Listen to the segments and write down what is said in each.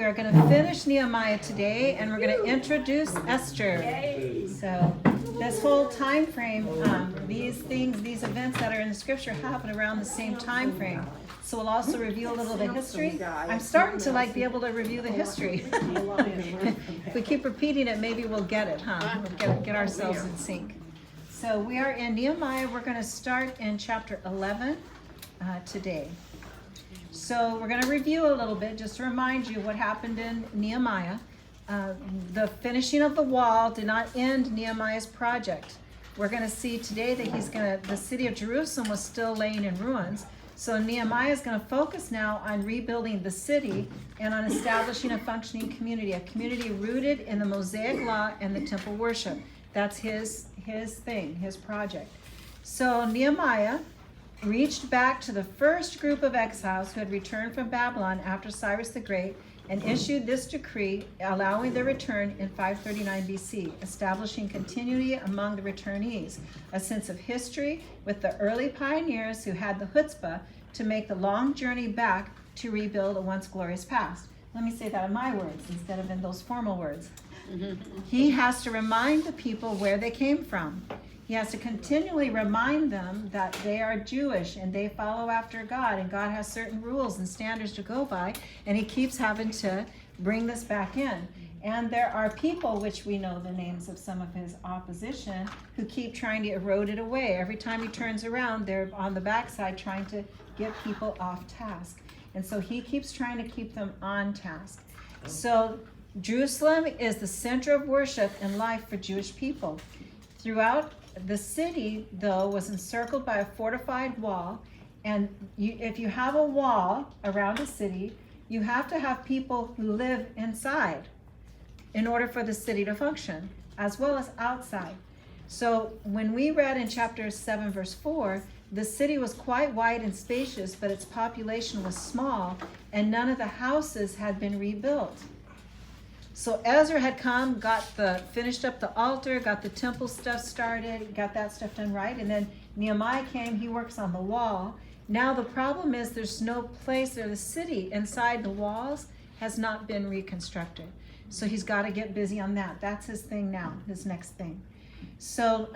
we are going to finish Nehemiah today, and we're going to introduce Esther. So this whole time frame, these events that are in the scripture happen around the same time frame. So we'll also review a little bit of history. I'm starting to be able to review the history. If we keep repeating it, maybe we'll get it, huh? We'll get ourselves in sync. So we are in Nehemiah. We're going to start in chapter 11 today. So we're going to review a little bit, just to remind you what happened in Nehemiah. The finishing of the wall did not end Nehemiah's project. We're going to see today that the city of Jerusalem was still laying in ruins. So Nehemiah is going to focus now on rebuilding the city and on establishing a functioning community, a community rooted in the Mosaic law and the temple worship. That's his thing, his project. So Nehemiah reached back to the first group of exiles who had returned from Babylon after Cyrus the Great and issued this decree allowing their return in 539 BC, establishing continuity among the returnees, a sense of history with the early pioneers who had the chutzpah to make the long journey back to rebuild a once glorious past. Let me say that in my words instead of in those formal words. He has to remind the people where they came from. He has to continually remind them that they are Jewish and they follow after God, and God has certain rules and standards to go by, and he keeps having to bring this back in. And there are people, which we know the names of some of his opposition, who keep trying to erode it away. Every time he turns around, they're on the backside trying to get people off task. And so he keeps trying to keep them on task. So Jerusalem is the center of worship and life for Jewish people. Throughout the city, though, was encircled by a fortified wall, and if you have a wall around a city, you have to have people who live inside in order for the city to function, as well as outside. So when we read in chapter 7, verse 4, the city was quite wide and spacious, but its population was small, and none of the houses had been rebuilt. So Ezra had come, finished up the altar, got the temple stuff started, got that stuff done right, and then Nehemiah came, he works on the wall. Now the problem is there's no place, or the city inside the walls has not been reconstructed. So he's got to get busy on that. That's his thing now, his next thing. So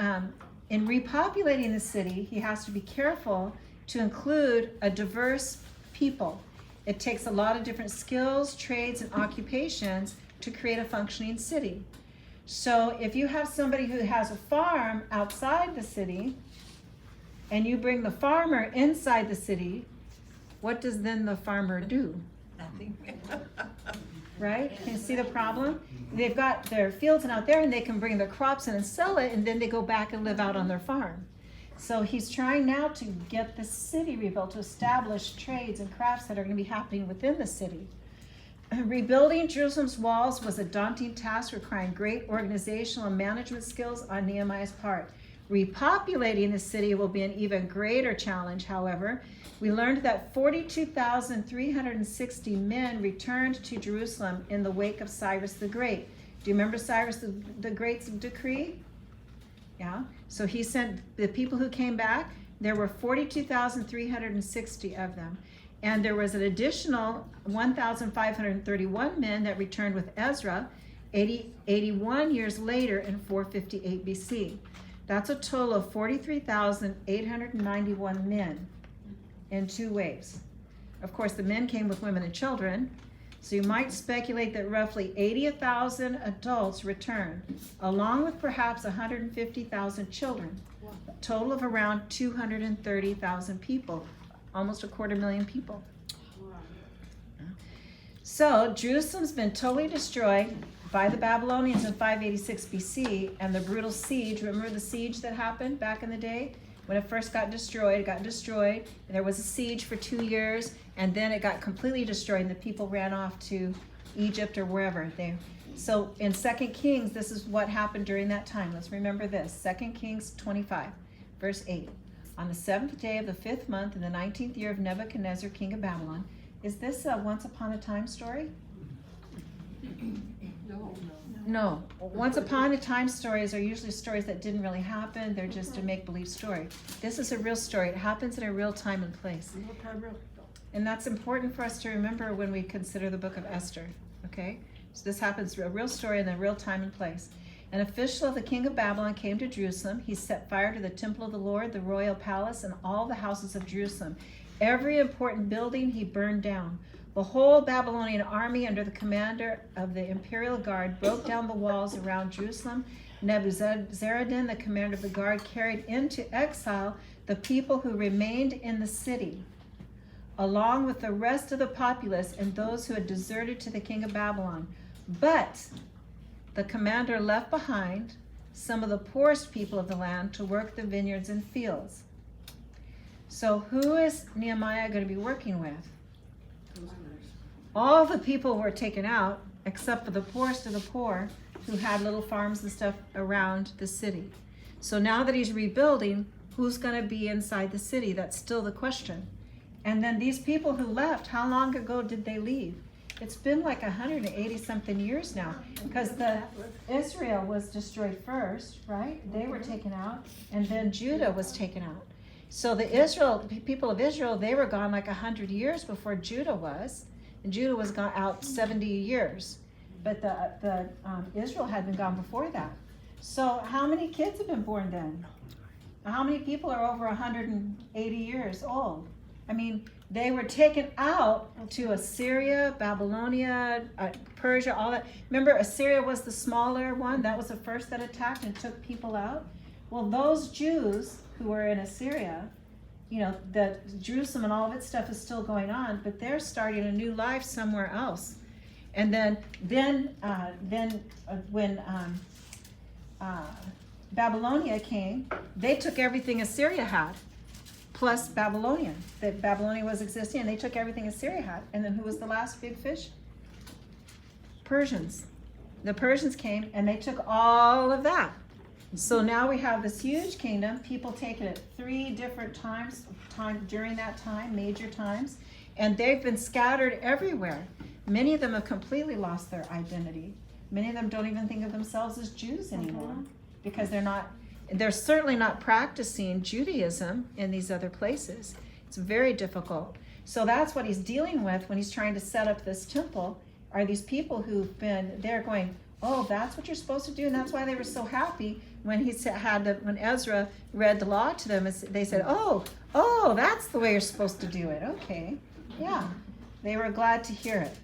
in repopulating the city, he has to be careful to include a diverse people. It takes a lot of different skills, trades, and occupations to create a functioning city. So if you have somebody who has a farm outside the city and you bring the farmer inside the city, what does then the farmer do? Nothing. Right? Can you see the problem? They've got their fields and out there, and they can bring their crops in and sell it, and then they go back and live out on their farm. So he's trying now to get the city rebuilt, to establish trades and crafts that are going to be happening within the city. Rebuilding Jerusalem's walls was a daunting task requiring great organizational and management skills on Nehemiah's part. Repopulating the city will be an even greater challenge, however. We learned that 42,360 men returned to Jerusalem in the wake of Cyrus the Great. Do you remember Cyrus the Great's decree? Yeah. So he sent the people who came back. There were 42,360 of them. And there was an additional 1,531 men that returned with Ezra 81 years later in 458 BC. That's a total of 43,891 men in 2 waves. Of course, the men came with women and children, so you might speculate that roughly 80,000 adults returned, along with perhaps 150,000 children. A total of around 230,000 people. Almost 250,000 people. So Jerusalem's been totally destroyed by the Babylonians in 586 BC, and the brutal siege. Remember the siege that happened back in the day? When it first got destroyed, and there was a siege for 2 years, and then it got completely destroyed, and the people ran off to Egypt or wherever. So in 2 Kings, this is what happened during that time. Let's remember this. 2 Kings 25, verse 8. On the 7th day of the 5th month in the 19th year of Nebuchadnezzar, king of Babylon. Is this a once upon a time story? No. Once upon a time stories are usually stories that didn't really happen. They're just a make-believe story. This is a real story. It happens in a real time and place. And that's important for us to remember when we consider the book of Esther, okay? So this happens, a real story in a real time and place. An official of the king of Babylon came to Jerusalem. He set fire to the temple of the Lord, the royal palace, and all the houses of Jerusalem. Every important building he burned down. The whole Babylonian army under the commander of the imperial guard broke down the walls around Jerusalem. Nebuzaradan, the commander of the guard, carried into exile the people who remained in the city, along with the rest of the populace and those who had deserted to the king of Babylon. But the commander left behind some of the poorest people of the land to work the vineyards and fields. So who is Nehemiah going to be working with? All the people were taken out except for the poorest of the poor who had little farms and stuff around the city. So now that he's rebuilding, who's going to be inside the city? That's still the question. And then these people who left, how long ago did they leave? It's been like 180 something years now, because Israel was destroyed first, right? They were taken out, and then Judah was taken out. So the people of Israel, they were gone like 100 years before Judah was, and Judah was gone out 70 years, but Israel had been gone before that. So how many kids have been born then? How many people are over 180 years old? I mean, they were taken out to Assyria, Babylonia, Persia, all that. Remember, Assyria was the smaller one. That was the first that attacked and took people out. Well, those Jews who were in Assyria, you know, that Jerusalem and all of its stuff is still going on, but they're starting a new life somewhere else. And then when Babylonia came, they took everything Assyria had, plus Babylonian. That Babylonia was existing, and they took everything Assyria had. And then who was the last big fish? Persians. The Persians came, and they took all of that. So now we have this huge kingdom, people taken at 3 different times during that time, major times, and they've been scattered everywhere. Many of them have completely lost their identity. Many of them don't even think of themselves as Jews anymore, because they're certainly not practicing Judaism in these other places. It's very difficult. So that's what he's dealing with when he's trying to set up this temple, are these people who've been there going, oh, that's what you're supposed to do. And that's why they were so happy when when Ezra read the law to them. They said, oh, that's the way you're supposed to do it. Okay, yeah. They were glad to hear it.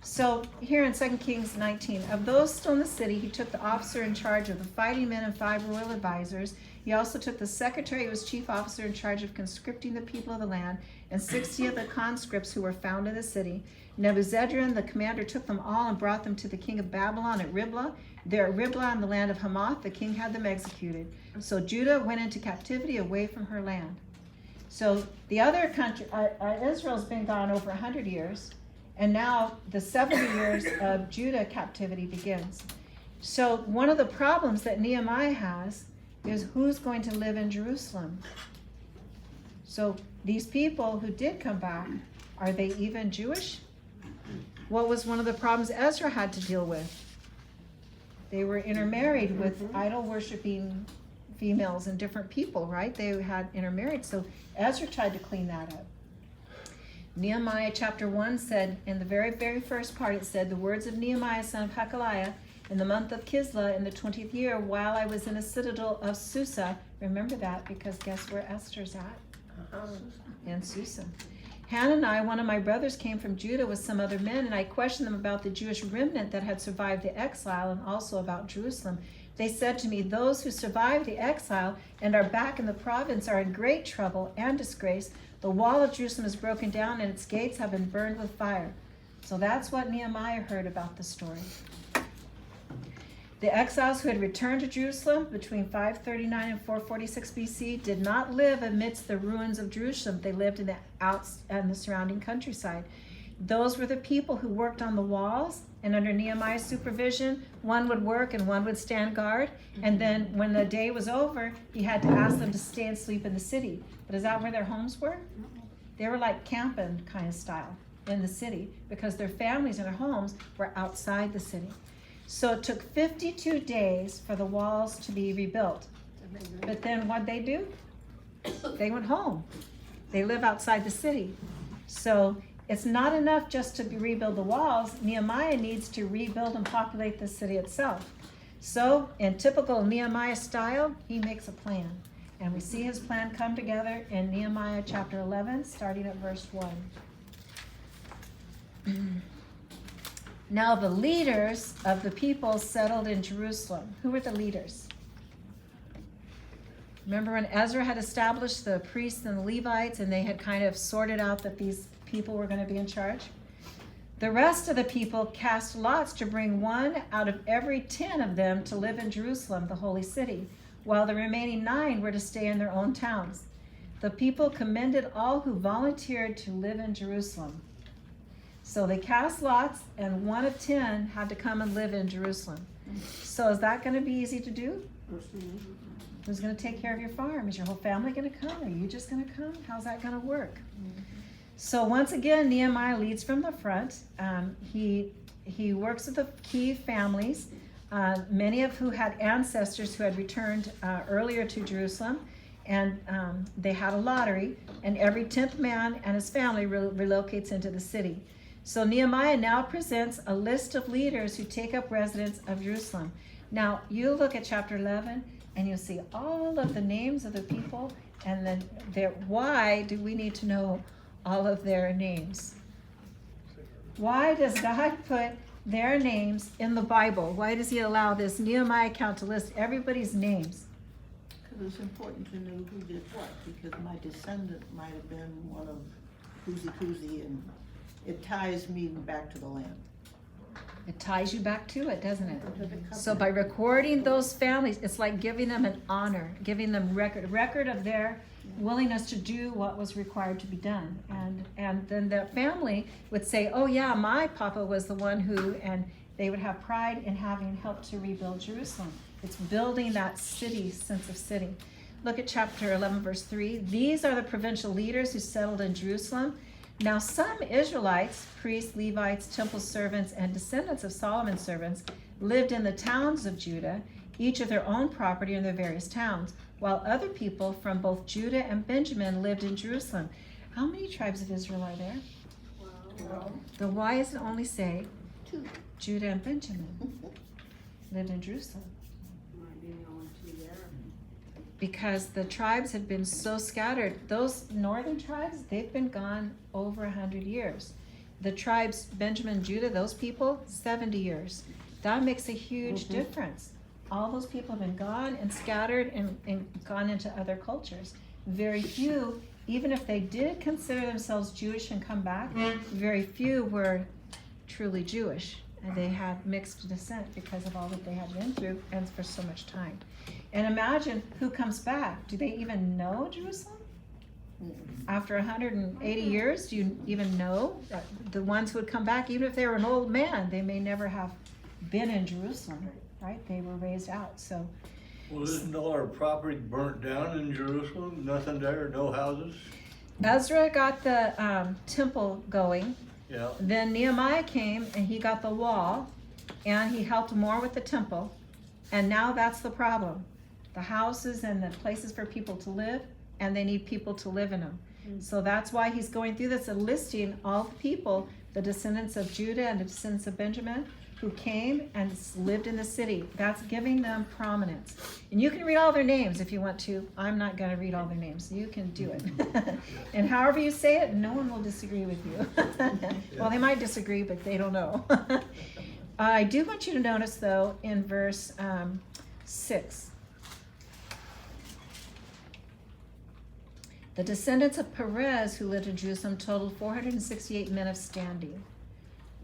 So here in 2 Kings 19, of those still in the city, he took the officer in charge of the fighting men and 5 royal advisors. He also took the secretary who was chief officer in charge of conscripting the people of the land, and 60 of the conscripts who were found in the city. Nebuzaradan, the commander, took them all and brought them to the king of Babylon at Riblah. There at Riblah in the land of Hamath, the king had them executed. So Judah went into captivity away from her land. So the other country, Israel's been gone over 100 years. And now the 70 years of Judah captivity begins. So one of the problems that Nehemiah has is who's going to live in Jerusalem. So these people who did come back, are they even Jewish? What was one of the problems Ezra had to deal with? They were intermarried with idol-worshiping females and different people, right? They had intermarried. So Ezra tried to clean that up. Nehemiah chapter 1 said, in the very, very first part, it said, the words of Nehemiah, son of Hakaliah, in the month of Kislev, in the 20th year, while I was in a citadel of Susa. Remember that, because guess where Esther's at? In Susa. Hanani, one of my brothers, came from Judah with some other men, and I questioned them about the Jewish remnant that had survived the exile and also about Jerusalem. They said to me, those who survived the exile and are back in the province are in great trouble and disgrace. The wall of Jerusalem is broken down and its gates have been burned with fire. So that's what Nehemiah heard about the story. The exiles who had returned to Jerusalem between 539 and 446 BC did not live amidst the ruins of Jerusalem. They lived in the surrounding countryside. Those were the people who worked on the walls, and under Nehemiah's supervision, one would work and one would stand guard. And then when the day was over, he had to ask them to stay and sleep in the city. But is that where their homes were? They were like camping kind of style in the city, because their families and their homes were outside the city. So it took 52 days for the walls to be rebuilt. But then what'd they do? They went home. They live outside the city. So it's not enough just to rebuild the walls. Nehemiah needs to rebuild and populate the city itself. So in typical Nehemiah style, he makes a plan. And we see his plan come together in Nehemiah chapter 11, starting at verse 1. Now the leaders of the people settled in Jerusalem. Who were the leaders? Remember when Ezra had established the priests and the Levites, and they had kind of sorted out that these people were going to be in charge? The rest of the people cast lots to bring one out of every 10 of them to live in Jerusalem, the holy city, while the remaining 9 were to stay in their own towns. The people commended all who volunteered to live in Jerusalem. So they cast lots, and 1 of 10 had to come and live in Jerusalem. So is that going to be easy to do? Who's going to take care of your farm? Is your whole family going to come? Are you just going to come? How's that going to work? So once again, Nehemiah leads from the front. He works with the key families, many of who had ancestors who had returned earlier to Jerusalem, and they had a lottery, and every 10th man and his family relocates into the city. So Nehemiah now presents a list of leaders who take up residence of Jerusalem. Now, you look at chapter 11, and you'll see all of the names of the people, and then why do we need to know all of their names? Why does God put their names in the Bible? Why does he allow this Nehemiah account to list everybody's names? Because it's important to know who did what, because my descendant might have been one of whoozy, and it ties me back to the land. It ties you back to it, doesn't it? So by recording those families, it's like giving them an honor, giving them record of their willingness to do what was required to be done. And then the family would say, oh yeah, my papa was the one who, and they would have pride in having helped to rebuild Jerusalem. It's building that city, sense of city. Look at chapter 11, verse 3. These are the provincial leaders who settled in Jerusalem. Now some Israelites, priests, Levites, temple servants, and descendants of Solomon's servants lived in the towns of Judah, each of their own property in their various towns, while other people from both Judah and Benjamin lived in Jerusalem. How many tribes of Israel are there? Wow. Then why does it only say 2? Judah and Benjamin lived in Jerusalem. Because the tribes have been so scattered. Those northern tribes, they've been gone over 100 years. The tribes, Benjamin, Judah, those people, 70 years. That makes a huge difference. All those people have been gone and scattered and gone into other cultures. Very few, even if they did consider themselves Jewish and come back, very few were truly Jewish. And they had mixed descent because of all that they had been through and for so much time. And imagine who comes back. Do they even know Jerusalem? After 180 years, do you even know? The ones who would come back, even if they were an old man, they may never have been in Jerusalem, right? They were raised out. So, Well, isn't all our property burnt down in Jerusalem? Nothing there, no houses? Ezra got the temple going. Yeah. Then Nehemiah came and he got the wall, and he helped more with the temple. And now that's the problem. The houses and the places for people to live, and they need people to live in them. So that's why he's going through this and listing all the people, the descendants of Judah and the descendants of Benjamin, who came and lived in the city. That's giving them prominence. And you can read all their names if you want to. I'm not going to read all their names. You can do it. And however you say it, no one will disagree with you. Well, they might disagree, but they don't know. I do want you to notice, though, in verse 6. The descendants of Perez who lived in Jerusalem totaled 468 men of standing.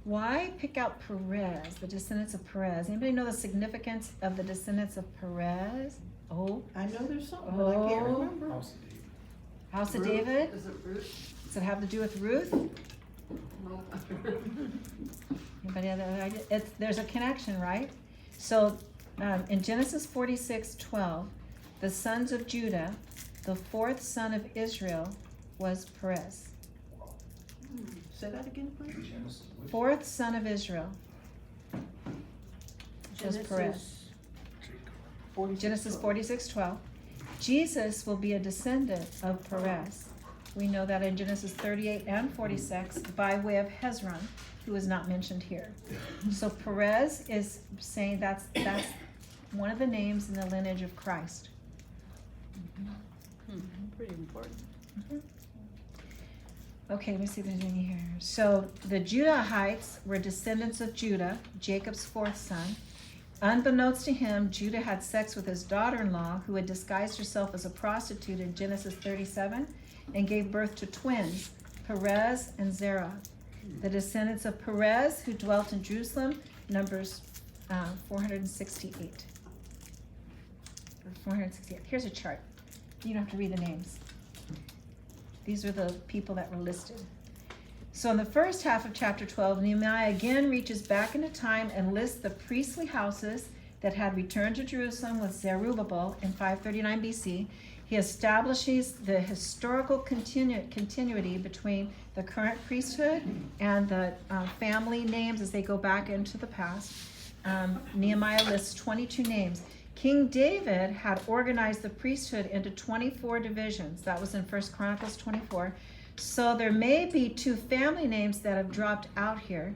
Why pick out Perez, the descendants of Perez? Anybody know the significance of the descendants of Perez? Oh, I know there's something, but I can't remember. House of David? Is it Ruth? Does it have to do with Ruth? No. Anybody have that idea? There's a connection, right? So in Genesis 46:12, the sons of Judah, the 4th son of Israel was Perez. Say that again, please. 4th son of Israel was Perez. Genesis 46:12. Jesus will be a descendant of Perez. We know that in Genesis 38 and 46 by way of Hezron, who is not mentioned here. So Perez is saying that's one of the names in the lineage of Christ. Pretty important. Okay, let me see if there's any here. So the Judahites were descendants of Judah, Jacob's fourth son. Unbeknownst to him, Judah had sex with his daughter-in-law, who had disguised herself as a prostitute in Genesis 37, and gave birth to twins, Perez and Zerah. The descendants of Perez, who dwelt in Jerusalem, Numbers 468. Or 468. Here's a chart. You don't have to read the names. These are the people that were listed. So in the first half of chapter 12, Nehemiah again reaches back into time and lists the priestly houses that had returned to Jerusalem with Zerubbabel in 539 BC. He establishes the historical continuity between the current priesthood and the family names as they go back into the past. Nehemiah lists 22 names. King David had organized the priesthood into 24 divisions. That was in 1 Chronicles 24. So there may be 2 family names that have dropped out here,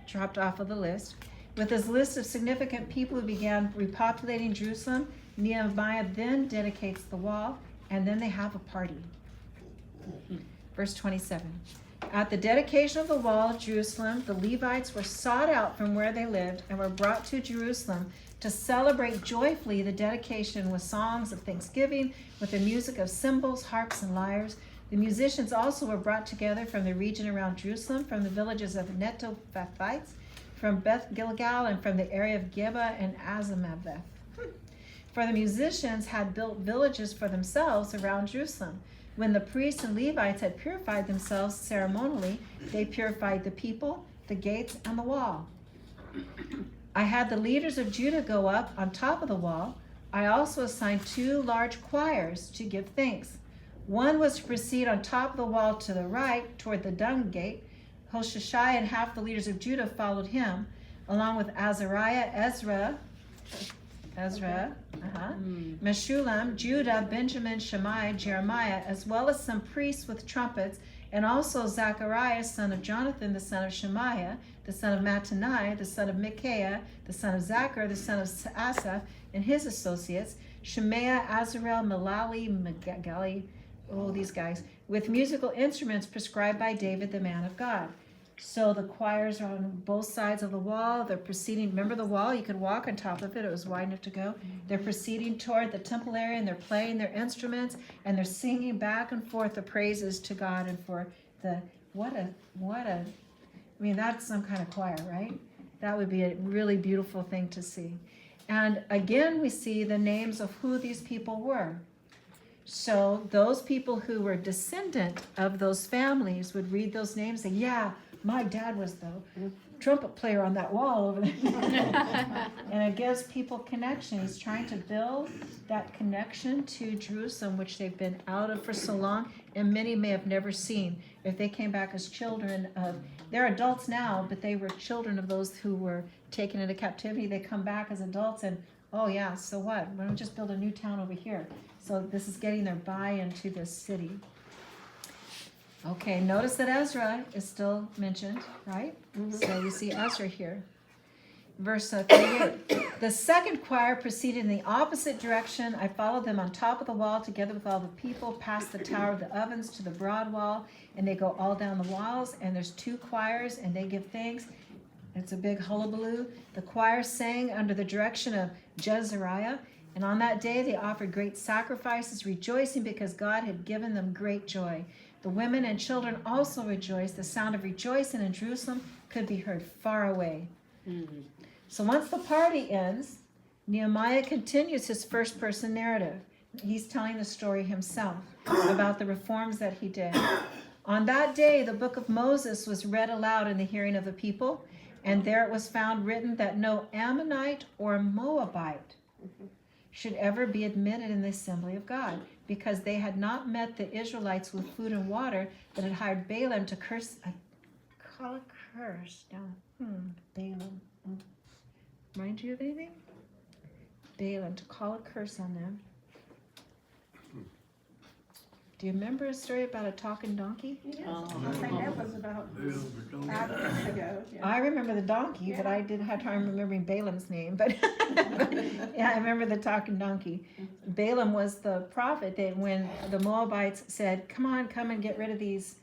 dropped off of the list. With his list of significant people who began repopulating Jerusalem, Nehemiah then dedicates the wall, and then they have a party. Verse 27. At the dedication of the wall of Jerusalem, the Levites were sought out from where they lived and were brought to Jerusalem to celebrate joyfully the dedication with songs of thanksgiving, with the music of cymbals, harps, and lyres. The musicians also were brought together from the region around Jerusalem, from the villages of Netophathites, from Beth Gilgal, and from the area of Geba and Azamaveth. For the musicians had built villages for themselves around Jerusalem. When the priests and Levites had purified themselves ceremonially, they purified the people, the gates, and the wall. I had the leaders of Judah go up on top of the wall. I also assigned 2 large choirs to give thanks. One was to proceed on top of the wall to the right toward the dung gate. Hoshashai and half the leaders of Judah followed him, along with Azariah, Ezra, Meshullam, Judah, Benjamin, Shammai, Jeremiah, as well as some priests with trumpets, and also Zechariah, son of Jonathan, the son of Shemaiah, the son of Mattaniah, the son of Micaiah, the son of Zachar, the son of Asaph, and his associates, Shemaiah, Azarel, Malali, Magali, these guys, with musical instruments prescribed by David, the man of God. So the choirs are on both sides of the wall. They're proceeding. Remember the wall? You could walk on top of it. It was wide enough to go. They're proceeding toward the temple area, and they're playing their instruments, and they're singing back and forth the praises to God and for the, I mean, that's some kind of choir, right? That would be a really beautiful thing to see. And again, we see the names of who these people were. So those people who were descendant of those families would read those names and say, yeah, my dad was the trumpet player on that wall over there. And it gives people connection. He's trying to build that connection to Jerusalem, which they've been out of for so long, and many may have never seen. If they came back as children of, they're adults now, but they were children of those who were taken into captivity. They come back as adults and, oh yeah, so what? Why don't we just build a new town over here? So this is getting their buy-in to this city. Okay, notice that Ezra is still mentioned, right? So you see Ezra here. Verse 38. The second choir proceeded in the opposite direction. I followed them on top of the wall together with all the people, past the Tower of the Ovens to the broad wall, and they go all down the walls, and there's 2 choirs, and they give thanks. It's a big hullabaloo. The choir sang under the direction of Jezariah, and on that day they offered great sacrifices, rejoicing because God had given them great joy. The women and children also rejoiced. The sound of rejoicing in Jerusalem could be heard far away. So once the party ends, Nehemiah continues his first-person narrative. He's telling the story himself about the reforms that he did. On that day, the book of Moses was read aloud in the hearing of the people, and there it was found written that no Ammonite or Moabite should ever be admitted in the assembly of God, because they had not met the Israelites with food and water, but had hired Balaam to call a curse down. Balaam. Remind you of anything? Balaam, to call a curse on them. Do you remember a story about a talking donkey? Yes, Oh. I think that was about Balaam, 5 years ago. Yeah. I remember the donkey, but I did have time remembering Balaam's name. But yeah, I remember the talking donkey. Balaam was the prophet that when the Moabites said, "Come on, come and get rid of these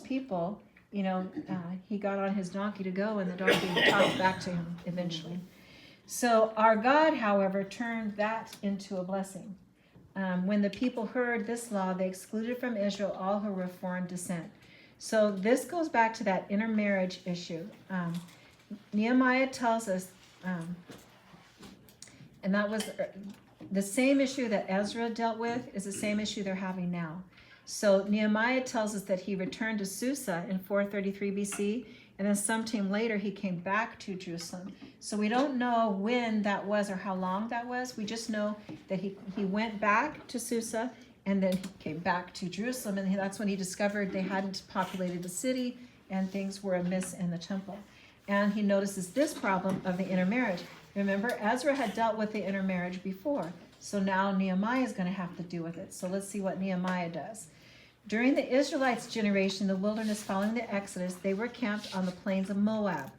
people," he got on his donkey to go, and the donkey talked back to him eventually. So our God, however, turned that into a blessing. When the people heard this law, they excluded from Israel all who were of foreign descent. So this goes back to that intermarriage issue. Nehemiah tells us, and that was the same issue that Ezra dealt with is the same issue they're having now. So Nehemiah tells us that he returned to Susa in 433 BC, and then sometime later he came back to Jerusalem. So we don't know when that was or how long that was. We just know that he went back to Susa, and then he came back to Jerusalem, and that's when he discovered they hadn't populated the city and things were amiss in the temple. And he notices this problem of the intermarriage. Remember, Ezra had dealt with the intermarriage before, so now Nehemiah is going to have to deal with it. So let's see what Nehemiah does. During the Israelites' generation in the wilderness following the Exodus, they were camped on the plains of Moab.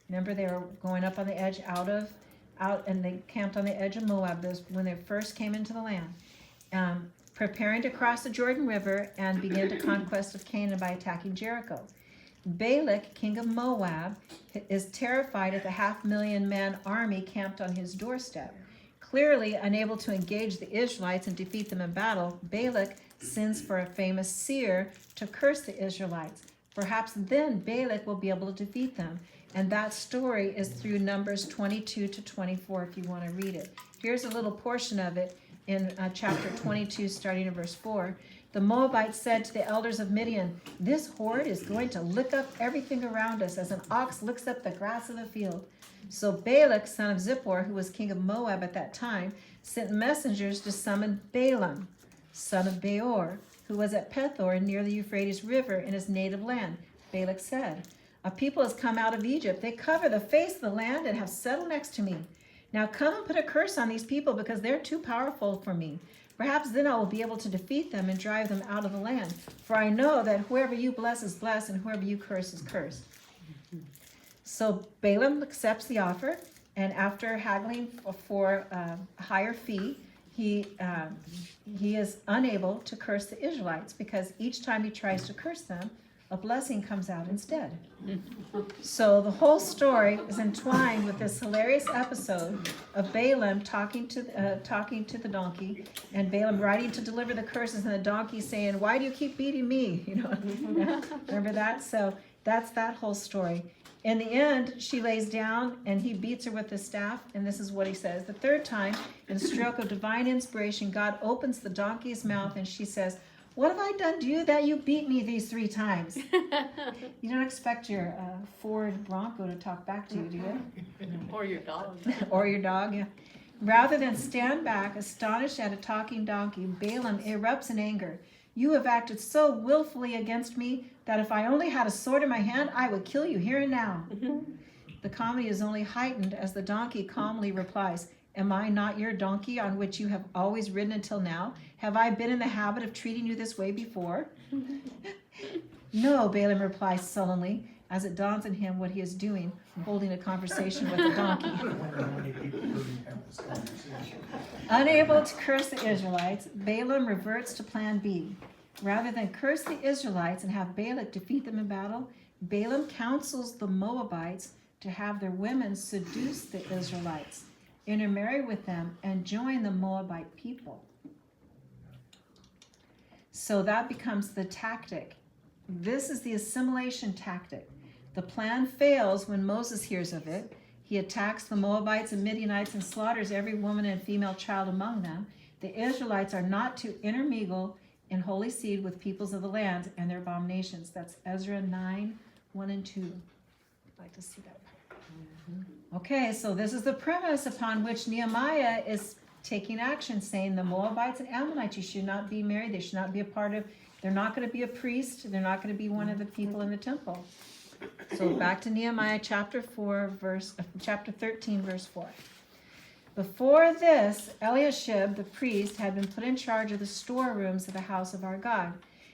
Remember, they were going up on the edge and they camped on the edge of Moab. Those when they first came into the land, preparing to cross the Jordan River and begin the conquest of Canaan by attacking Jericho. Balak, king of Moab, is terrified at the 500,000-man army camped on his doorstep. Clearly unable to engage the Israelites and defeat them in battle, Balak sends for a famous seer to curse the Israelites. Perhaps then Balak will be able to defeat them. And that story is through Numbers 22 to 24 if you want to read it. Here's a little portion of it in chapter 22, starting in verse 4. The Moabites said to the elders of Midian, "This horde is going to lick up everything around us as an ox licks up the grass of the field." So Balak, son of Zippor, who was king of Moab at that time, sent messengers to summon Balaam, son of Beor, who was at Pethor near the Euphrates River in his native land. Balak said, "A people has come out of Egypt. They cover the face of the land and have settled next to me. Now come and put a curse on these people because they're too powerful for me. Perhaps then I will be able to defeat them and drive them out of the land. For I know that whoever you bless is blessed and whoever you curse is cursed." So Balaam accepts the offer, and after haggling for a higher fee, he is unable to curse the Israelites because each time he tries to curse them, a blessing comes out instead. So the whole story is entwined with this hilarious episode of Balaam talking to the donkey, and Balaam riding to deliver the curses, and the donkey saying, "Why do you keep beating me?" Remember that? So that's that whole story. In the end, she lays down and he beats her with his staff, and this is what he says. The third time, in a stroke of divine inspiration, God opens the donkey's mouth and she says, "What have I done to you that you beat me these 3 times?" You don't expect your Ford Bronco to talk back to you, do you? Or your dog. Or your dog, yeah. Rather than stand back, astonished at a talking donkey, Balaam erupts in anger. "You have acted so willfully against me that if I only had a sword in my hand, I would kill you here and now." The comedy is only heightened as the donkey calmly replies, "Am I not your donkey on which you have always ridden until now? Have I been in the habit of treating you this way before?" "No," Balaam replies sullenly, as it dawns on him what he is doing, holding a conversation with the donkey. Unable to curse the Israelites, Balaam reverts to plan B. Rather than curse the Israelites and have Balak defeat them in battle, Balaam counsels the Moabites to have their women seduce the Israelites, intermarry with them, and join the Moabite people. So that becomes the tactic. This is the assimilation tactic. The plan fails when Moses hears of it. He attacks the Moabites and Midianites and slaughters every woman and female child among them. The Israelites are not to intermingle in holy seed with peoples of the land and their abominations. That's Ezra 9, 1 and 2. I'd like to see that. Okay, so this is the premise upon which Nehemiah is taking action, saying the Moabites and Ammonites, you should not be married. They should not be a part of, they're not going to be a priest. They're not going to be one of the people in the temple. So back to Nehemiah chapter 13, verse 4. Before this, Eliashib, the priest, had been put in charge of the storerooms of the house of our God.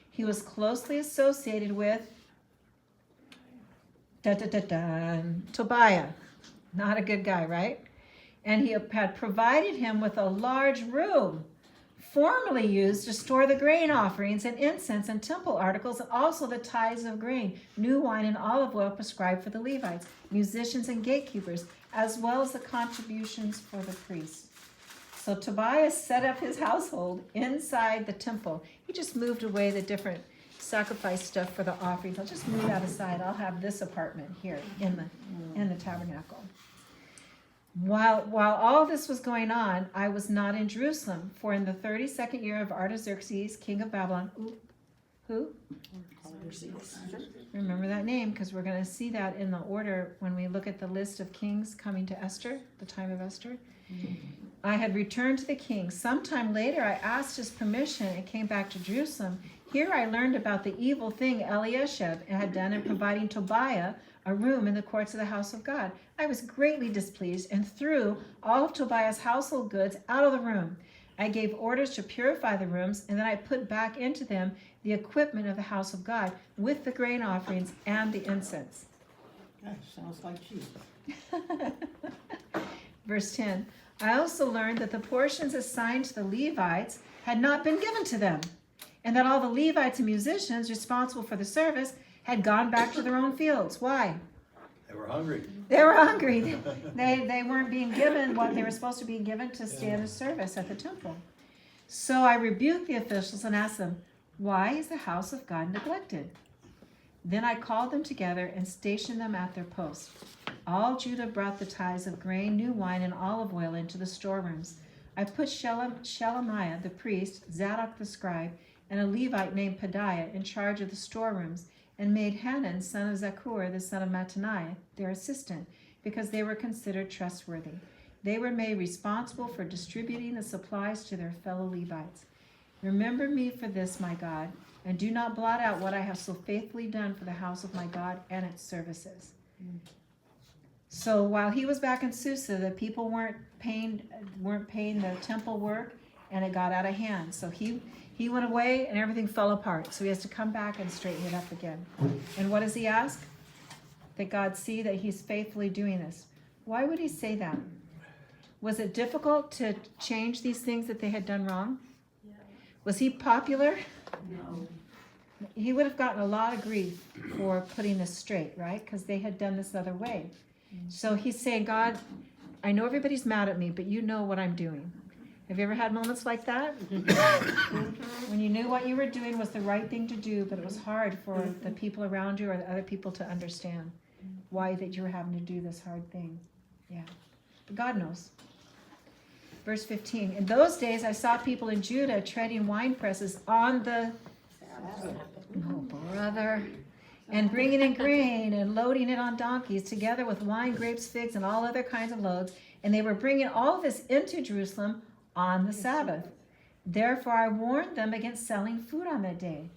He was closely associated with Tobiah. Not a good guy, right? And he had provided him with a large room, formerly used to store the grain offerings and incense and temple articles, and also the tithes of grain, new wine, and olive oil prescribed for the Levites, musicians, and gatekeepers, as well as the contributions for the priests. So Tobiah set up his household inside the temple. He just moved away the different sacrifice stuff for the offerings. I'll just move that aside. I'll have this apartment here in the tabernacle. While all this was going on, I was not in Jerusalem, for in the 32nd year of Artaxerxes, king of Babylon, who? Remember that name, because we're going to see that in the order when we look at the list of kings coming to Esther, the time of Esther. I had returned to the king. Sometime later, I asked his permission and came back to Jerusalem. Here I learned about the evil thing Eliashib had done in providing Tobiah a room in the courts of the house of God. I was greatly displeased and threw all of Tobiah's household goods out of the room. I gave orders to purify the rooms, and then I put back into them the equipment of the house of God with the grain offerings and the incense. That sounds like Jesus. Verse 10, I also learned that the portions assigned to the Levites had not been given to them, and that all the Levites and musicians responsible for the service had gone back to their own fields. Why? They were hungry. They were hungry. They weren't being given what they were supposed to be given to stand the service at the temple. So I rebuked the officials and asked them, why is the house of God neglected? Then I called them together and stationed them at their posts. All Judah brought the tithes of grain, new wine, and olive oil into the storerooms. I put Shelemiah the priest, Zadok the scribe, and a Levite named Pedaiah in charge of the storerooms, and made Hanan, son of Zakur, the son of Mattaniah, their assistant, because they were considered trustworthy. They were made responsible for distributing the supplies to their fellow Levites. Remember me for this, my God, and do not blot out what I have so faithfully done for the house of my God and its services. So while he was back in Susa, the people weren't paying the temple work, and it got out of hand. So he went away and everything fell apart. So he has to come back and straighten it up again. And what does he ask? That God see that he's faithfully doing this. Why would he say that? Was it difficult to change these things that they had done wrong? Yeah. Was he popular? No. He would have gotten a lot of grief for putting this straight, right? Because they had done this other way. So he's saying, God, I know everybody's mad at me, but you know what I'm doing. Have you ever had moments like that? When you knew what you were doing was the right thing to do, but it was hard for the people around you or the other people to understand why that you were having to do this hard thing. Yeah. But God knows. Verse 15, in those days I saw people in Judah treading wine presses on the oh, brother, and bringing in grain and loading it on donkeys, together with wine, grapes, figs, and all other kinds of loads. And they were bringing all this into Jerusalem on the Sabbath. Therefore I warned them against selling food on that day.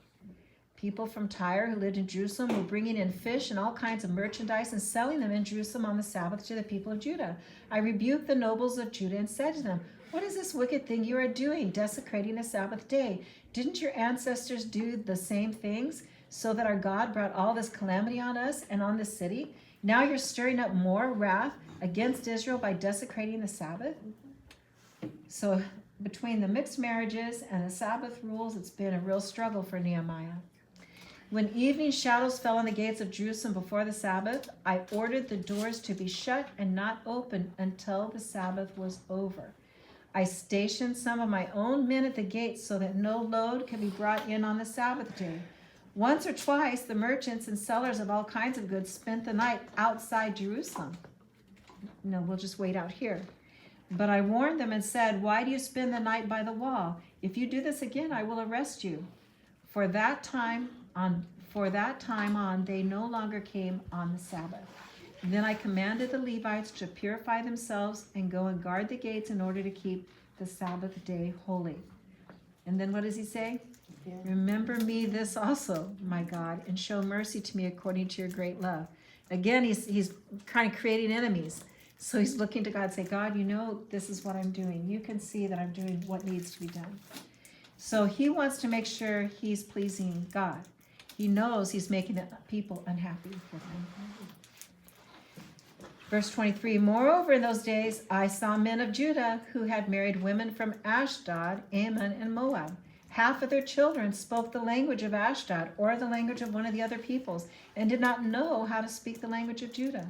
People from Tyre who lived in Jerusalem were bringing in fish and all kinds of merchandise and selling them in Jerusalem on the Sabbath to the people of Judah. I rebuked the nobles of Judah and said to them, what is this wicked thing you are doing, desecrating the Sabbath day? Didn't your ancestors do the same things, so that our God brought all this calamity on us and on this city? Now you're stirring up more wrath against Israel by desecrating the Sabbath? So between the mixed marriages and the Sabbath rules, it's been a real struggle for Nehemiah. When evening shadows fell on the gates of Jerusalem before the Sabbath, I ordered the doors to be shut and not opened until the Sabbath was over. I stationed some of my own men at the gates so that no load could be brought in on the Sabbath day. Once or twice, the merchants and sellers of all kinds of goods spent the night outside Jerusalem. No, we'll just wait out here. But I warned them and said, why do you spend the night by the wall? If you do this again, I will arrest you. For that time on, they no longer came on the Sabbath. Then I commanded the Levites to purify themselves and go and guard the gates in order to keep the Sabbath day holy. And then what does he say? Yeah. Remember me this also, my God, and show mercy to me according to your great love. Again, he's kind of creating enemies. So he's looking to God, say, God, you know this is what I'm doing. You can see that I'm doing what needs to be done. So he wants to make sure he's pleasing God. He knows he's making the people unhappy with him. Verse 23, moreover, in those days I saw men of Judah who had married women from Ashdod, Ammon, and Moab. Half of their children spoke the language of Ashdod or the language of one of the other peoples and did not know how to speak the language of Judah.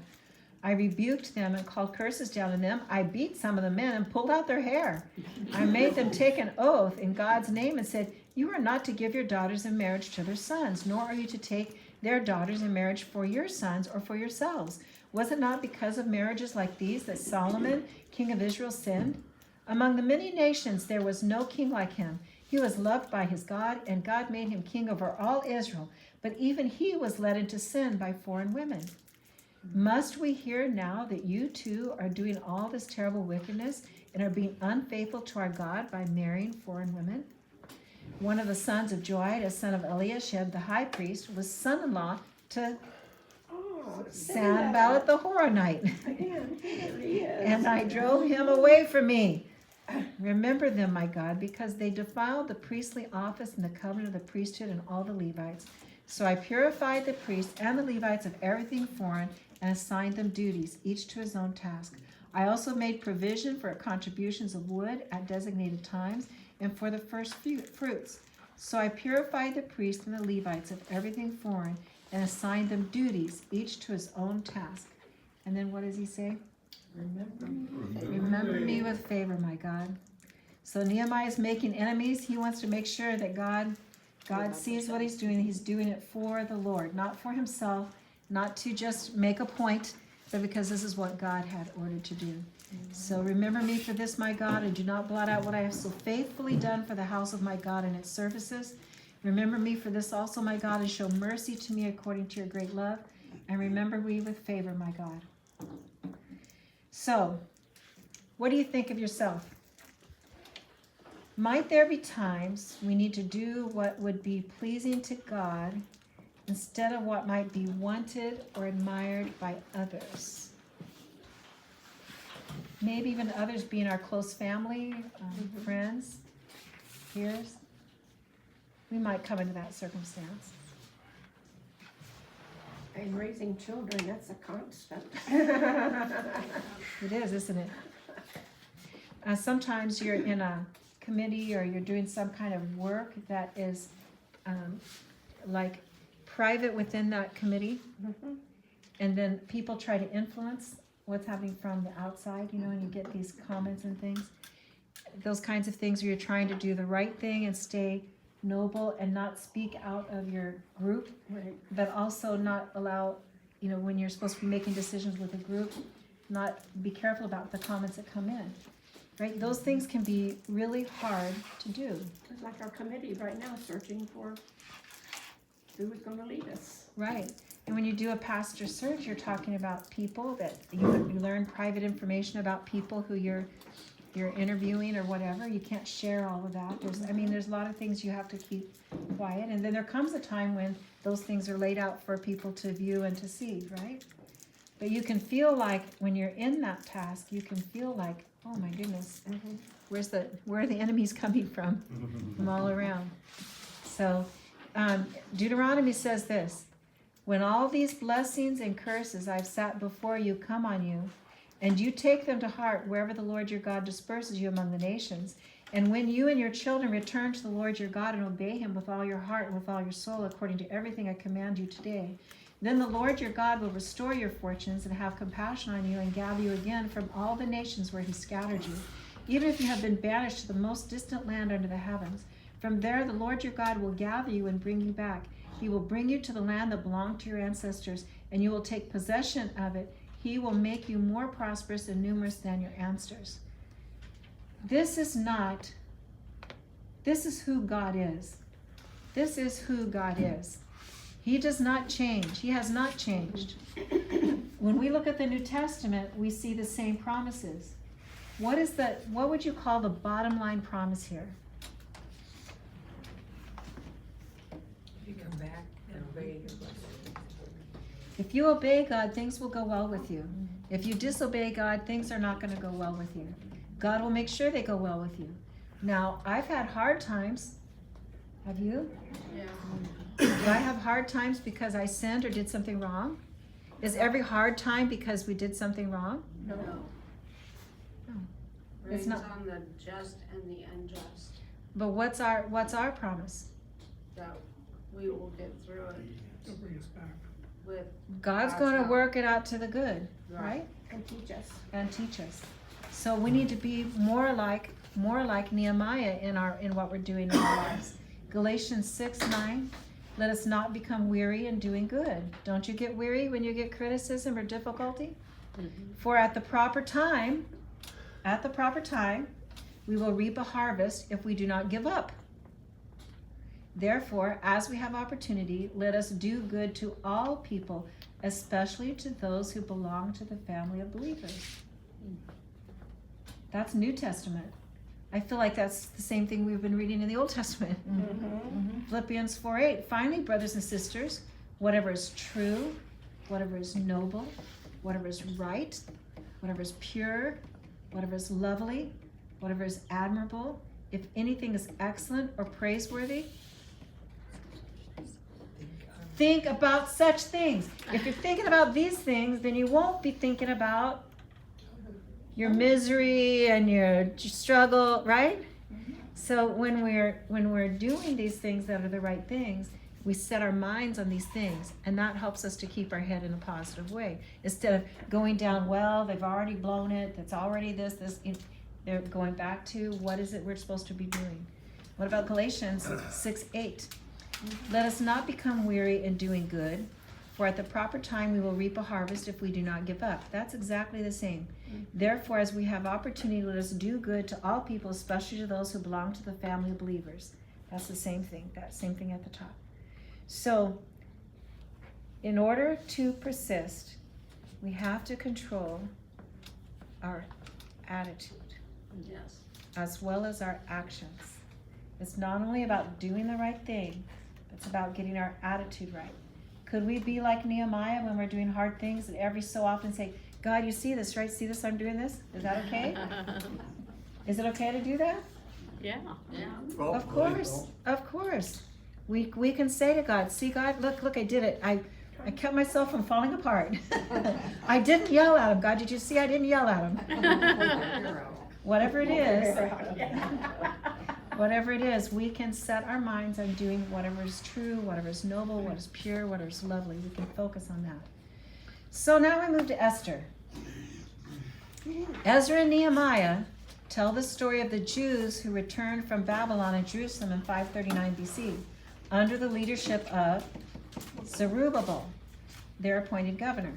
I rebuked them and called curses down on them. I beat some of the men and pulled out their hair. I made them take an oath in God's name and said, you are not to give your daughters in marriage to their sons, nor are you to take their daughters in marriage for your sons or for yourselves. Was it not because of marriages like these that Solomon, king of Israel, sinned? Among the many nations there was no king like him. He was loved by his God, and God made him king over all Israel. But even he was led into sin by foreign women. Must we hear now that you too are doing all this terrible wickedness and are being unfaithful to our God by marrying foreign women? One of the sons of Joiada, son of Eliashib, the high priest, was son-in-law to Sanballat the Horonite. And I drove him away from me. Remember them, my God, because they defiled the priestly office and the covenant of the priesthood and all the Levites. So I purified the priests and the Levites of everything foreign and assigned them duties, each to his own task. I also made provision for contributions of wood at designated times and for the first fruits. So I purified the priests and the Levites of everything foreign and assigned them duties, each to his own task. And then what does he say? Remember me with favor, my God. So Nehemiah is making enemies. He wants to make sure that God sees what he's doing. He's doing it for the Lord, not for himself, not to just make a point, but because this is what God had ordered to do. So remember me for this, my God, and do not blot out what I have so faithfully done for the house of my God and its services. Remember me for this also, my God, and show mercy to me according to your great love. And remember me with favor, my God. So, what do you think of yourself? Might there be times we need to do what would be pleasing to God instead of what might be wanted or admired by others? Maybe even others being our close family, friends, peers. We might come into that circumstance. And raising children, that's a constant. It is, isn't it? Sometimes you're in a committee or you're doing some kind of work that is like private within that committee, and then people try to influence what's happening from the outside, and you get these comments and things. Those kinds of things where you're trying to do the right thing and stay noble and not speak out of your group, Right. but also not allow, when you're supposed to be making decisions with a group, not be careful about the comments that come in, right? Those things can be really hard to do. It's like our committee right now searching for who is going to lead us. Right. And when you do a pastor search, you're talking about people that you learn private information about people who you're interviewing or whatever. You can't share all of that. There's a lot of things you have to keep quiet. And then there comes a time when those things are laid out for people to view and to see, right? But you can feel like when you're in that task, you can feel like, oh my goodness, where are the enemies coming from all around? So Deuteronomy says this: when all these blessings and curses I've set before you come on you, and you take them to heart wherever the Lord your God disperses you among the nations, and when you and your children return to the Lord your God and obey him with all your heart and with all your soul according to everything I command you today, then the Lord your God will restore your fortunes and have compassion on you and gather you again from all the nations where he scattered you, even if you have been banished to the most distant land under the heavens. From there the Lord your God will gather you and bring you back. He will bring you to the land that belonged to your ancestors, and you will take possession of it. He will make you more prosperous and numerous than your ancestors. This is who God is. This is who God is. He does not change. He has not changed. When we look at the New Testament, we see the same promises. What would you call the bottom line promise here? You come back and obey your blessing. If you obey God, things will go well with you. If you disobey God, things are not going to go well with you. God will make sure they go well with you. Now, I've had hard times. Have you? Yeah. Did I have hard times because I sinned or did something wrong? Is every hard time because we did something wrong? No. It's Rains not. on the just and the unjust, But what's our promise? that we will get through it It'll bring us back. with, God's God's going to help. work it out to the good, right? And teach us. And teach us. So we need to be more like Nehemiah in what we're doing in our lives. Galatians 6:9. Let us not become weary in doing good. Don't you get weary when you get criticism or difficulty? For at the proper time, we will reap a harvest if we do not give up. Therefore, as we have opportunity, let us do good to all people, especially to those who belong to the family of believers. That's New Testament. I feel like that's the same thing we've been reading in the Old Testament. Philippians 4:8. Finally, brothers and sisters, whatever is true, whatever is noble, whatever is right, whatever is pure, whatever is lovely, whatever is admirable, if anything is excellent or praiseworthy, think about such things. If you're thinking about these things, then you won't be thinking about your misery and your struggle, right? So when we're doing these things that are the right things, we set our minds on these things, and that helps us to keep our head in a positive way. Instead of going down, well, they've already blown it, that's already this, they're going back to what is it we're supposed to be doing. What about Galatians 6:8? Let us not become weary in doing good, for at the proper time we will reap a harvest if we do not give up. That's exactly the same. Therefore, as we have opportunity, let us do good to all people, especially to those who belong to the family of believers. That's the same thing, that same thing at the top. So, in order to persist, we have to control our attitude yes. as well as our actions. It's not only about doing the right thing, it's about getting our attitude right. Could we be like Nehemiah when we're doing hard things and every so often say, God, you see this, right? See this, I'm doing this? Is that okay? Is it okay to do that? Yeah. Of course, of course. We can say to God, see God, look, I did it. I kept myself from falling apart. I didn't yell at him. God, did you see I didn't yell at him? Whatever it is, we can set our minds on doing whatever is true, whatever is noble, what is pure, whatever is lovely. We can focus on that. So now we move to Esther. Ezra and Nehemiah tell the story of the Jews who returned from Babylon and Jerusalem in 539 BC under the leadership of Zerubbabel, their appointed governor.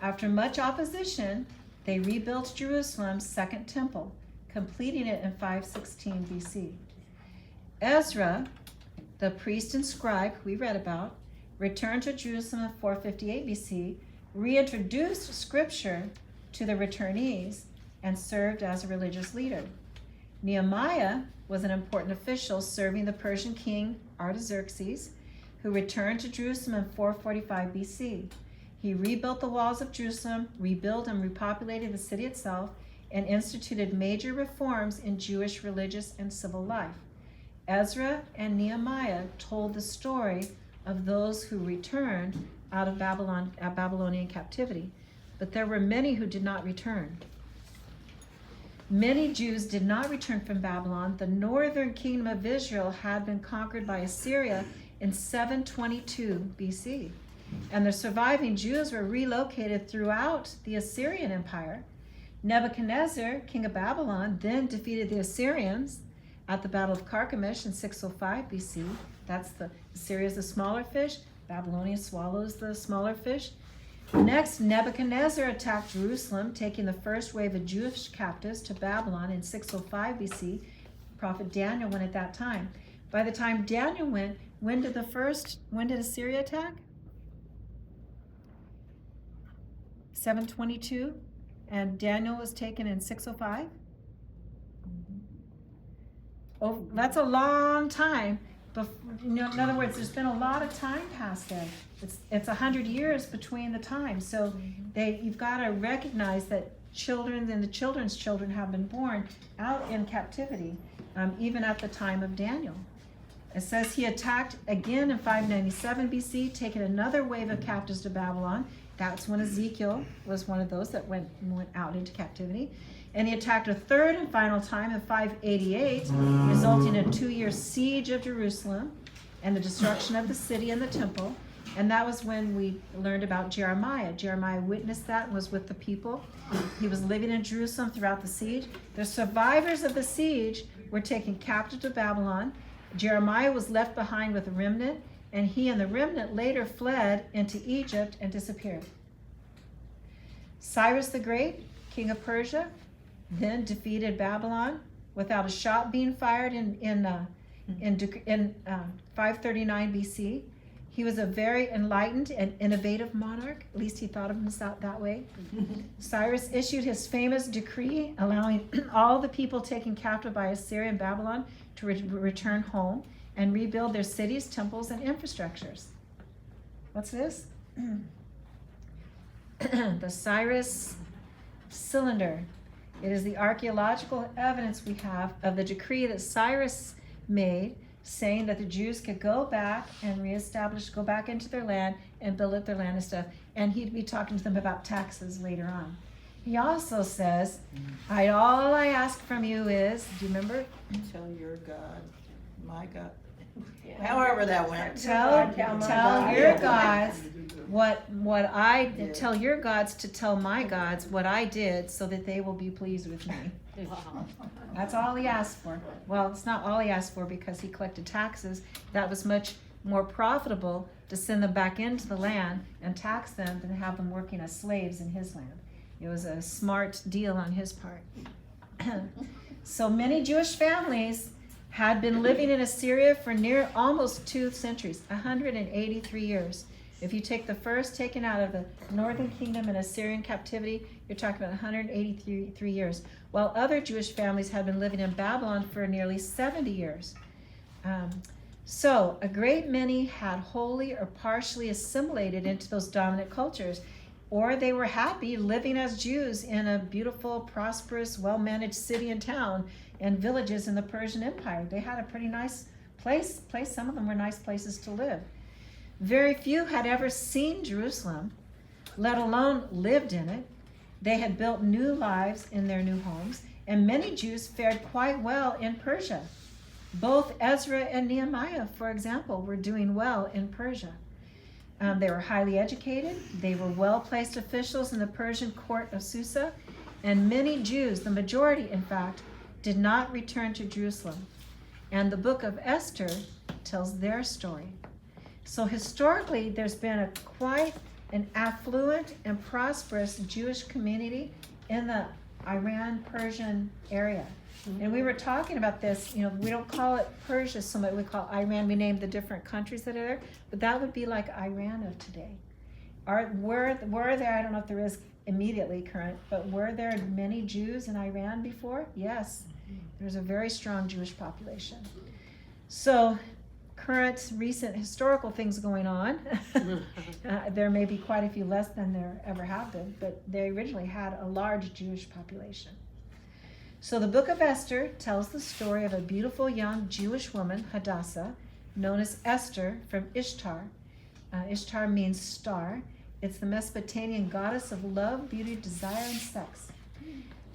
After much opposition, they rebuilt Jerusalem's second temple, completing it in 516 BC. Ezra, the priest and scribe we read about, returned to Jerusalem in 458 BC, reintroduced scripture to the returnees, and served as a religious leader. Nehemiah was an important official serving the Persian king Artaxerxes, who returned to Jerusalem in 445 BC. He rebuilt the walls of Jerusalem, rebuilt and repopulated the city itself, and instituted major reforms in Jewish religious and civil life. Ezra and Nehemiah told the story of those who returned out of Babylonian captivity, but there were many who did not return. Many Jews did not return from Babylon. The northern kingdom of Israel had been conquered by Assyria in 722 BC, and the surviving Jews were relocated throughout the Assyrian Empire. Nebuchadnezzar, king of Babylon, then defeated the Assyrians at the Battle of Carchemish in 605 BC. Assyria is the smaller fish. Babylonia swallows the smaller fish. Next, Nebuchadnezzar attacked Jerusalem, taking the first wave of Jewish captives to Babylon in 605 BC. Prophet Daniel went at that time. By the time Daniel went, when did Assyria attack? 722, and Daniel was taken in 605. Oh, that's a long time In other words, there's been a lot of time past there. It's 100 years between the times. So you've got to recognize that children and the children's children have been born out in captivity, even at the time of Daniel. It says he attacked again in 597 BC, taking another wave of captives to Babylon. That's when Ezekiel was one of those that went out into captivity. And he attacked a third and final time in 588, resulting in a 2-year siege of Jerusalem and the destruction of the city and the temple. And that was when we learned about Jeremiah. Jeremiah witnessed that and was with the people. He was living in Jerusalem throughout the siege. The survivors of the siege were taken captive to Babylon. Jeremiah was left behind with a remnant, and he and the remnant later fled into Egypt and disappeared. Cyrus the Great, king of Persia, then defeated Babylon without a shot being fired in 539 BC. He was a very enlightened and innovative monarch. At least he thought of himself that way. Cyrus issued his famous decree allowing all the people taken captive by Assyria and Babylon to return home and rebuild their cities, temples, and infrastructures. What's this? The Cyrus cylinder. It is the archaeological evidence we have of the decree that Cyrus made, saying that the Jews could go back and go back into their land and build up their land and stuff. And he'd be talking to them about taxes later on. He also says, all I ask from you is, do you remember? Tell your God, my God. However that went. Tell your gods tell your gods to tell my gods what I did so that they will be pleased with me. That's all he asked for. Well, it's not all he asked for because he collected taxes. That was much more profitable to send them back into the land and tax them than have them working as slaves in his land. It was a smart deal on his part. So many Jewish families had been living in Assyria for near almost 2 centuries, 183 years. If you take the first taken out of the northern kingdom in Assyrian captivity, you're talking about 183 years, while other Jewish families had been living in Babylon for nearly 70 years. So a great many had wholly or partially assimilated into those dominant cultures, or they were happy living as Jews in a beautiful, prosperous, well-managed city and town and villages in the Persian Empire. They had a pretty nice place. Some of them were nice places to live. Very few had ever seen Jerusalem, let alone lived in it. They had built new lives in their new homes, and many Jews fared quite well in Persia. Both Ezra and Nehemiah, for example, were doing well in Persia. They were highly educated. They were well-placed officials in the Persian court of Susa, and many Jews, the majority in fact, did not return to Jerusalem. And the book of Esther tells their story. So historically, there's been quite an affluent and prosperous Jewish community in the Iran-Persian area. And we were talking about this, we don't call it Persia so much, we call Iran, we named the different countries that are there, but that would be like Iran of today. Were there, I don't know if there is immediately current, but were there many Jews in Iran before? Yes, there's a very strong Jewish population. So, recent historical things going on. There may be quite a few less than there ever have been, but they originally had a large Jewish population. So the book of Esther tells the story of a beautiful young Jewish woman, Hadassah, known as Esther from Ishtar. Ishtar means star. It's the Mesopotamian goddess of love, beauty, desire, and sex.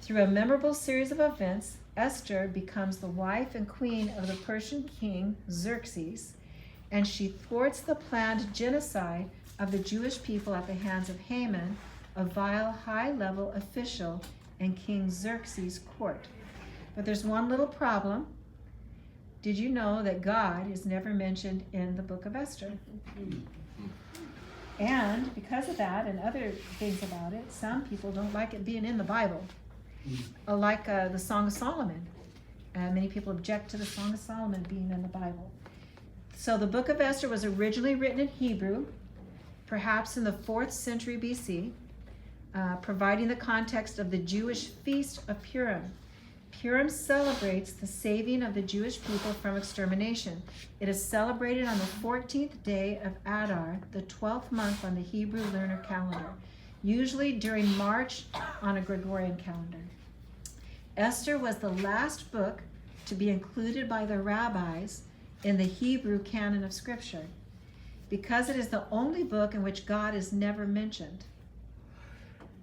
Through a memorable series of events, Esther becomes the wife and queen of the Persian king Xerxes, and she thwarts the planned genocide of the Jewish people at the hands of Haman, a vile high-level official in King Xerxes' court. But there's one little problem. Did you know that God is never mentioned in the book of Esther? And because of that and other things about it, some people don't like it being in the Bible. Like the Song of Solomon. Many people object to the Song of Solomon being in the Bible. So the book of Esther was originally written in Hebrew, perhaps in the 4th century BC, providing the context of the Jewish feast of Purim. Purim celebrates the saving of the Jewish people from extermination. It is celebrated on the 14th day of Adar, the 12th month on the Hebrew lunar calendar, usually during March on a Gregorian calendar. Esther was the last book to be included by the rabbis in the Hebrew canon of Scripture, because it is the only book in which God is never mentioned.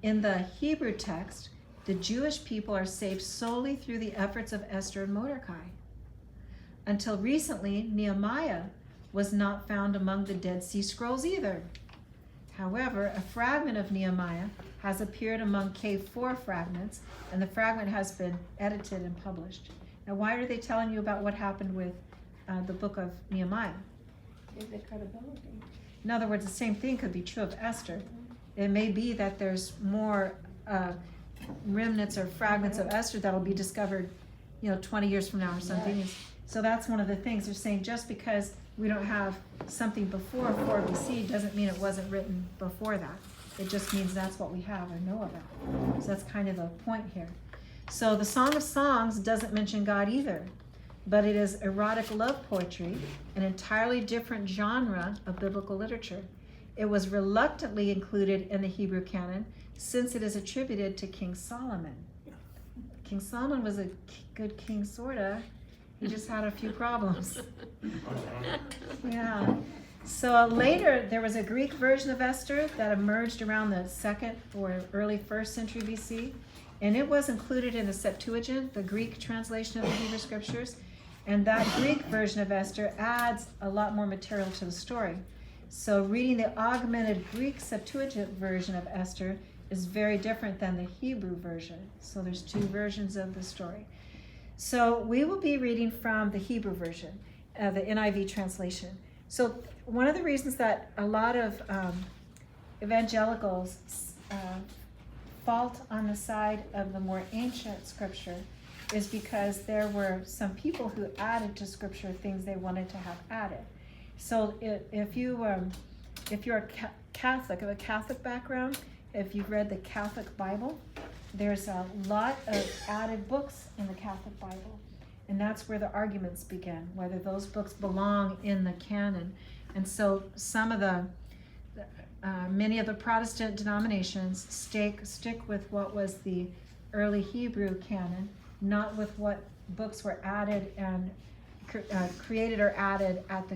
In the Hebrew text, the Jewish people are saved solely through the efforts of Esther and Mordecai. Until recently, Nehemiah was not found among the Dead Sea Scrolls either. However, a fragment of Nehemiah has appeared among Cave 4 fragments, and the fragment has been edited and published. Now, why are they telling you about what happened with the book of Nehemiah? Give the credibility. In other words, the same thing could be true of Esther. It may be that there's more remnants or fragments of Esther that'll be discovered, 20 years from now or something. Right. So that's one of the things they're saying. Just because we don't have something before 4 BC doesn't mean it wasn't written before that. It just means that's what we have or know about. So that's kind of the point here. So the Song of Songs doesn't mention God either, but it is erotic love poetry, an entirely different genre of biblical literature. It was reluctantly included in the Hebrew canon since it is attributed to King Solomon. King Solomon was a good king, sorta. He just had a few problems. Yeah. So later, there was a Greek version of Esther that emerged around the 2nd or early 1st century BC, and it was included in the Septuagint, the Greek translation of the Hebrew Scriptures. And that Greek version of Esther adds a lot more material to the story. So reading the augmented Greek Septuagint version of Esther is very different than the Hebrew version. So there's 2 versions of the story. So we will be reading from the Hebrew version, the NIV translation. So one of the reasons that a lot of evangelicals fault on the side of the more ancient scripture is because there were some people who added to scripture things they wanted to have added. So if you're a Catholic, of a Catholic background, if you've read the Catholic Bible, there's a lot of added books in the Catholic Bible. And that's where the arguments begin, whether those books belong in the canon. And so some of many of the Protestant denominations stick with what was the early Hebrew canon, not with what books were added and created or added at the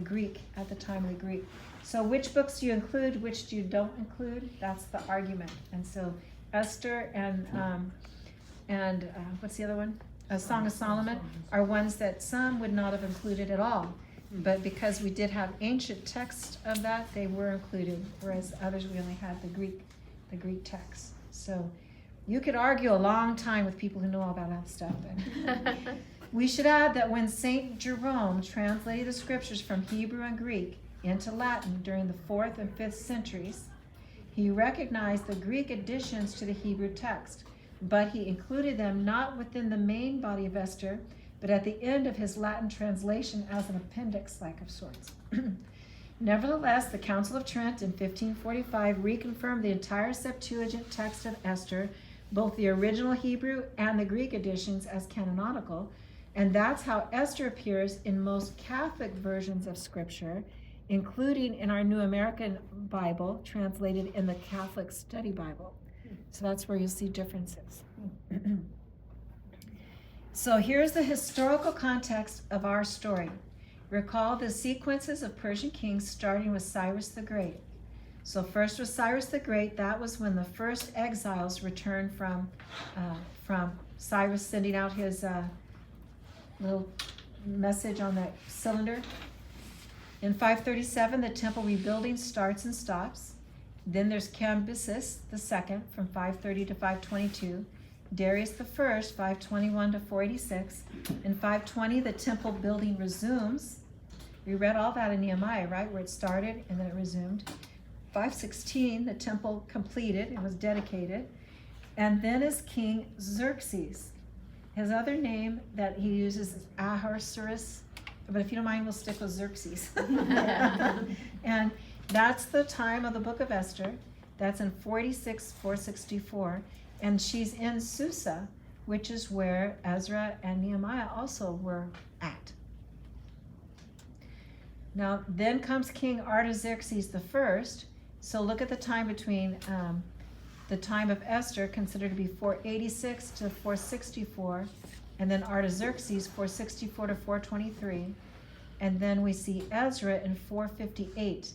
time of the Greek. So which books do you include, which do you don't include? That's the argument. And so Esther and what's the other one? A Song of Solomon are ones that some would not have included at all. But because we did have ancient text of that, they were included, whereas others we only had the Greek text. So you could argue a long time with people who know all about that stuff. But we should add that when St. Jerome translated the scriptures from Hebrew and Greek into Latin during the 4th and 5th centuries, he recognized the Greek additions to the Hebrew text, but he included them not within the main body of Esther, but at the end of his Latin translation as an appendix-like of sorts. Nevertheless, the Council of Trent in 1545 reconfirmed the entire Septuagint text of Esther, both the original Hebrew and the Greek editions, as canonical, and that's how Esther appears in most Catholic versions of Scripture, including in our New American Bible, translated in the Catholic Study Bible. So that's where you'll see differences. So here's the historical context of our story. Recall the sequences of Persian kings starting with Cyrus the Great. So first was Cyrus the Great. That was when the first exiles returned from Cyrus sending out his little message on that cylinder. In 537, the temple rebuilding starts and stops. Then there's Cambyses II from 530 to 522. Darius I, 521 to 486. In 520, the temple building resumes. We read all that in Nehemiah, right, where it started and then it resumed. 516, the temple completed and was dedicated. And then is King Xerxes. His other name that he uses is Ahasuerus, but if you don't mind, we'll stick with Xerxes. And that's the time of the book of Esther. That's in 46, 464. And she's in Susa, which is where Ezra and Nehemiah also were at. Now, then comes King Artaxerxes the first. So look at the time between the time of Esther, considered to be 486 to 464, and then Artaxerxes 464 to 423, and then we see Ezra in 458.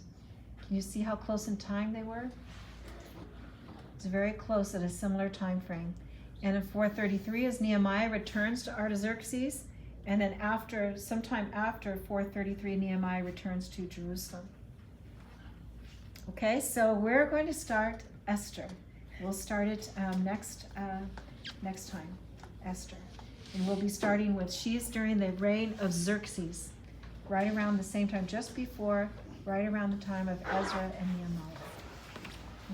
Can you see how close in time they were? It's very close at a similar time frame. And in 433, as Nehemiah returns to Artaxerxes, and then sometime after 433, Nehemiah returns to Jerusalem. Okay, so we're going to start Esther. We'll start it next time, Esther. And we'll be starting with, she's during the reign of Xerxes, right around the same time, just before, right around the time of Ezra and Nehemiah.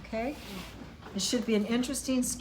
Okay? It should be an interesting story.